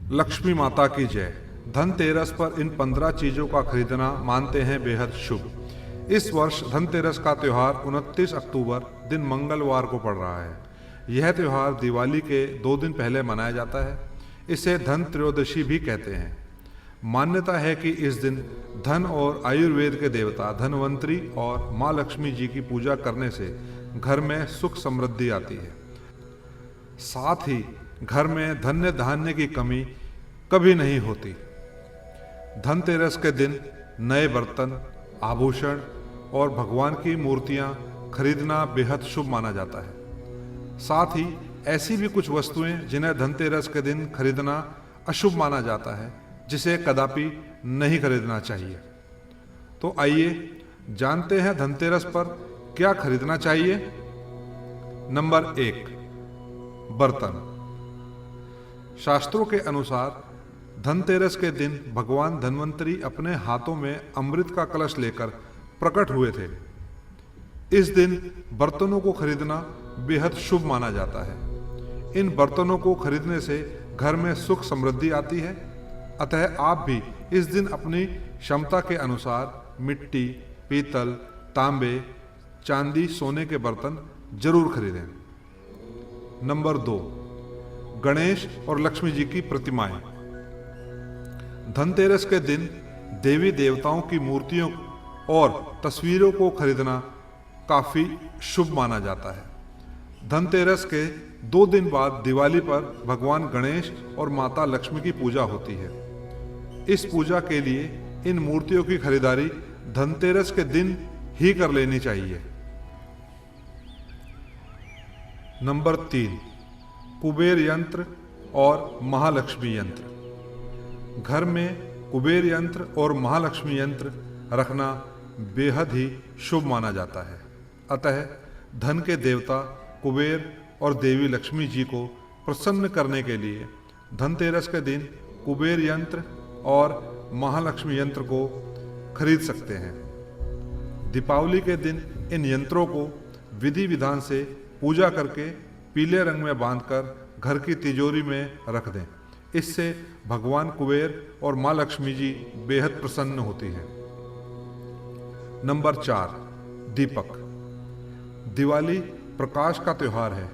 लक्ष्मी माता की जय। धनतेरस पर इन 15 चीजों का खरीदना मानते हैं बेहद शुभ। इस वर्ष धनतेरस का त्यौहार 29 अक्टूबर दिन मंगलवार को पड़ रहा है। यह त्यौहार दिवाली के 2 दिन पहले मनाया जाता है। इसे धन त्रयोदशी भी कहते हैं। मान्यता है कि इस दिन धन और आयुर्वेद के देवता धनवंतरी और माँ लक्ष्मी जी की पूजा करने से घर में सुख समृद्धि आती है। साथ ही घर में धन्य धान्य की कमी कभी नहीं होती। धनतेरस के दिन नए बर्तन, आभूषण और भगवान की मूर्तियां खरीदना बेहद शुभ माना जाता है। साथ ही ऐसी भी कुछ वस्तुएं जिन्हें धनतेरस के दिन खरीदना अशुभ माना जाता है, जिसे कदापि नहीं खरीदना चाहिए। तो आइए जानते हैं धनतेरस पर क्या खरीदना चाहिए। नंबर 1, बर्तन। शास्त्रों के अनुसार धनतेरस के दिन भगवान धन्वंतरी अपने हाथों में अमृत का कलश लेकर प्रकट हुए थे। इस दिन बर्तनों को खरीदना बेहद शुभ माना जाता है। इन बर्तनों को खरीदने से घर में सुख समृद्धि आती है। अतः आप भी इस दिन अपनी क्षमता के अनुसार मिट्टी, पीतल, तांबे, चांदी, सोने के बर्तन जरूर खरीदें। नंबर 2, गणेश और लक्ष्मी जी की प्रतिमाएं। धनतेरस के दिन देवी देवताओं की मूर्तियों और तस्वीरों को खरीदना काफी शुभ माना जाता है। धनतेरस के 2 दिन बाद दिवाली पर भगवान गणेश और माता लक्ष्मी की पूजा होती है। इस पूजा के लिए इन मूर्तियों की खरीदारी धनतेरस के दिन ही कर लेनी चाहिए। नंबर 3, कुबेर यंत्र और महालक्ष्मी यंत्र। घर में कुबेर यंत्र और महालक्ष्मी यंत्र रखना बेहद ही शुभ माना जाता है। अतः धन के देवता कुबेर और देवी लक्ष्मी जी को प्रसन्न करने के लिए धनतेरस के दिन कुबेर यंत्र और महालक्ष्मी यंत्र को खरीद सकते हैं। दीपावली के दिन इन यंत्रों को विधि विधान से पूजा करके पीले रंग में बांधकर घर की तिजोरी में रख दें। इससे भगवान कुबेर और माँ लक्ष्मी जी बेहद प्रसन्न होती है। नंबर 4, दीपक। दिवाली प्रकाश का त्योहार है।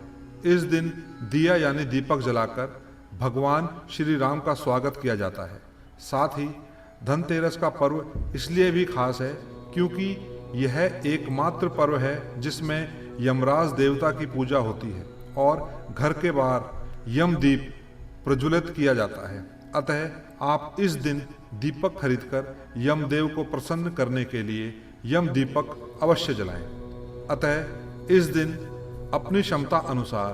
इस दिन दिया यानी दीपक जलाकर भगवान श्री राम का स्वागत किया जाता है। साथ ही धनतेरस का पर्व इसलिए भी खास है क्योंकि यह एकमात्र पर्व है जिसमें यमराज देवता की पूजा होती है और घर के बाहर यमदीप प्रज्वलित किया जाता है। अतः आप इस दिन दीपक खरीदकर यमदेव को प्रसन्न करने के लिए यम दीपक अवश्य जलाएं। अतः इस दिन अपनी क्षमता अनुसार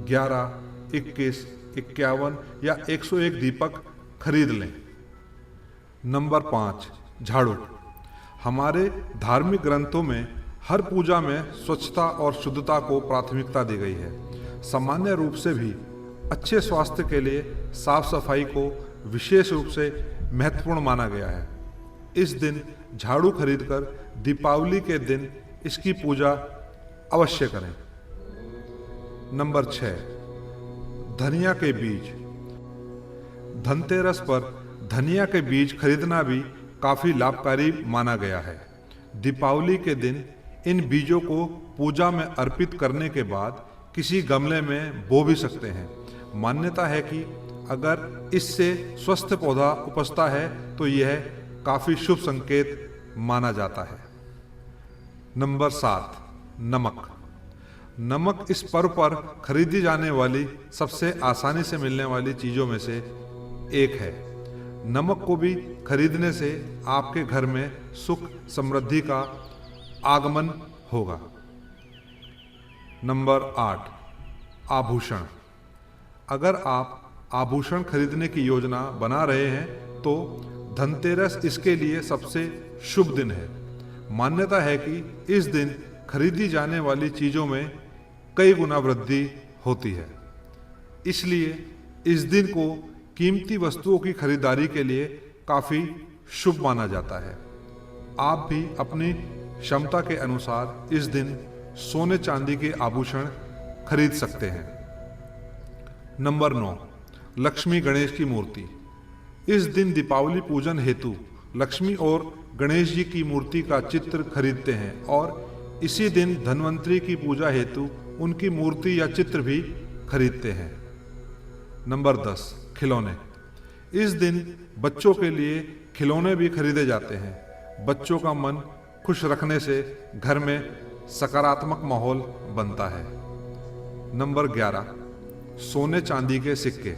11, 21, 51 या 101 दीपक खरीद लें। नंबर 5, झाड़ू। हमारे धार्मिक ग्रंथों में हर पूजा में स्वच्छता और शुद्धता को प्राथमिकता दी गई है। सामान्य रूप से भी अच्छे स्वास्थ्य के लिए साफ सफाई को विशेष रूप से महत्वपूर्ण माना गया है। इस दिन झाड़ू खरीदकर दीपावली के दिन इसकी पूजा अवश्य करें। नंबर 6, धनिया के बीज। धनतेरस पर धनिया के बीज खरीदना भी काफी लाभकारी माना गया है। दीपावली के दिन इन बीजों को पूजा में अर्पित करने के बाद किसी गमले में बो भी सकते हैं। मान्यता है कि अगर इससे स्वस्थ पौधा उपजता है तो यह काफी शुभ संकेत माना जाता है। नंबर 7, नमक। नमक इस पर्व पर खरीदी जाने वाली सबसे आसानी से मिलने वाली चीजों में से एक है। नमक को भी खरीदने से आपके घर में सुख समृद्धि का आगमन होगा। नंबर 8, आभूषण। अगर आप आभूषण खरीदने की योजना बना रहे हैं तो धनतेरस इसके लिए सबसे शुभ दिन है। मान्यता है कि इस दिन खरीदी जाने वाली चीजों में कई गुना वृद्धि होती है। इसलिए इस दिन को कीमती वस्तुओं की खरीदारी के लिए काफी शुभ माना जाता है। आप भी अपनी क्षमता के अनुसार इस दिन सोने चांदी के आभूषण खरीद सकते हैं। नंबर 9, लक्ष्मी गणेश की मूर्ति। इस दिन दीपावली पूजन हेतु लक्ष्मी और गणेश जी की मूर्ति का चित्र खरीदते हैं और इसी दिन धन्वंतरी की पूजा हेतु उनकी मूर्ति या चित्र भी खरीदते हैं। नंबर 10, खिलौने। इस दिन बच्चों के लिए खिलौने भी खरीदे जाते हैं। बच्चों का मन खुश रखने से घर में सकारात्मक माहौल बनता है। नंबर 11, सोने चांदी के सिक्के।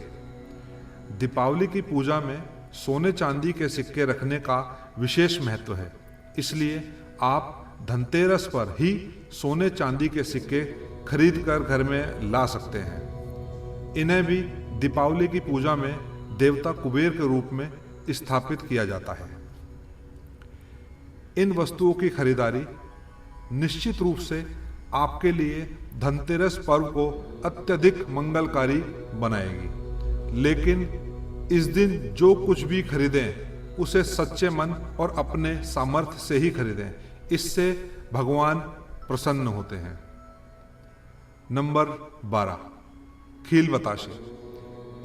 दीपावली की पूजा में सोने चांदी के सिक्के रखने का विशेष महत्व है, इसलिए आप धनतेरस पर ही सोने चांदी के सिक्के खरीद कर घर में ला सकते हैं। इन्हें भी दीपावली की पूजा में देवता कुबेर के रूप में स्थापित किया जाता है। इन वस्तुओं की खरीदारी निश्चित रूप से आपके लिए धनतेरस पर्व को अत्यधिक मंगलकारी बनाएगी, लेकिन इस दिन जो कुछ भी खरीदें उसे सच्चे मन और अपने सामर्थ्य से ही खरीदें, इससे भगवान प्रसन्न होते हैं। नंबर 12, खील बताशे।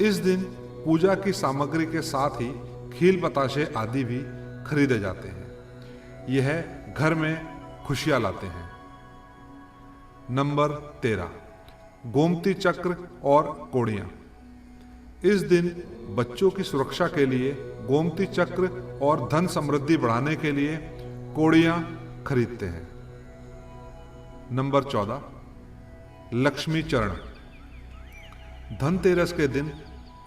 इस दिन पूजा की सामग्री के साथ ही खील बताशे आदि भी खरीदे जाते हैं। यह घर में खुशियां लाते हैं। नंबर 13, गोमती चक्र और कोड़ियां। इस दिन बच्चों की सुरक्षा के लिए गोमती चक्र और धन समृद्धि बढ़ाने के लिए कोड़ियां खरीदते हैं। नंबर 14, लक्ष्मी चरण। धनतेरस के दिन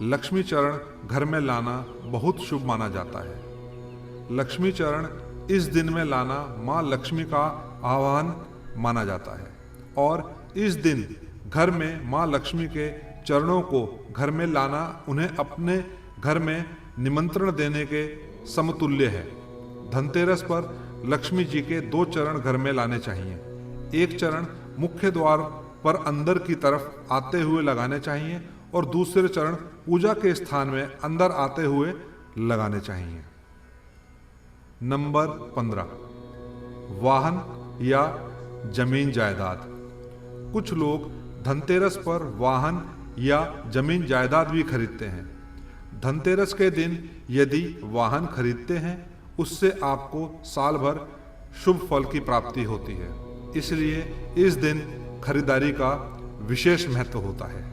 लक्ष्मी चरण घर में लाना बहुत शुभ माना जाता है। लक्ष्मी चरण इस दिन में लाना मां लक्ष्मी का आह्वान माना जाता है और इस दिन घर में मां लक्ष्मी के चरणों को घर में लाना उन्हें अपने घर में निमंत्रण देने के समतुल्य है। धनतेरस पर लक्ष्मी जी के 2 चरण घर में लाने चाहिए। एक चरण मुख्य द्वार पर अंदर की तरफ आते हुए लगाने चाहिए और दूसरे चरण पूजा के स्थान में अंदर आते हुए लगाने चाहिए। नंबर 15, वाहन या जमीन जायदाद। कुछ लोग धनतेरस पर वाहन या जमीन जायदाद भी खरीदते हैं। धनतेरस के दिन यदि वाहन खरीदते हैं उससे आपको साल भर शुभ फल की प्राप्ति होती है, इसलिए इस दिन खरीदारी का विशेष महत्व होता है।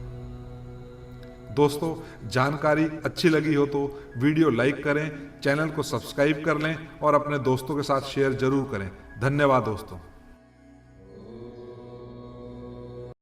दोस्तों, जानकारी अच्छी लगी हो तो वीडियो लाइक करें, चैनल को सब्सक्राइब कर लें और अपने दोस्तों के साथ शेयर जरूर करें। धन्यवाद दोस्तों।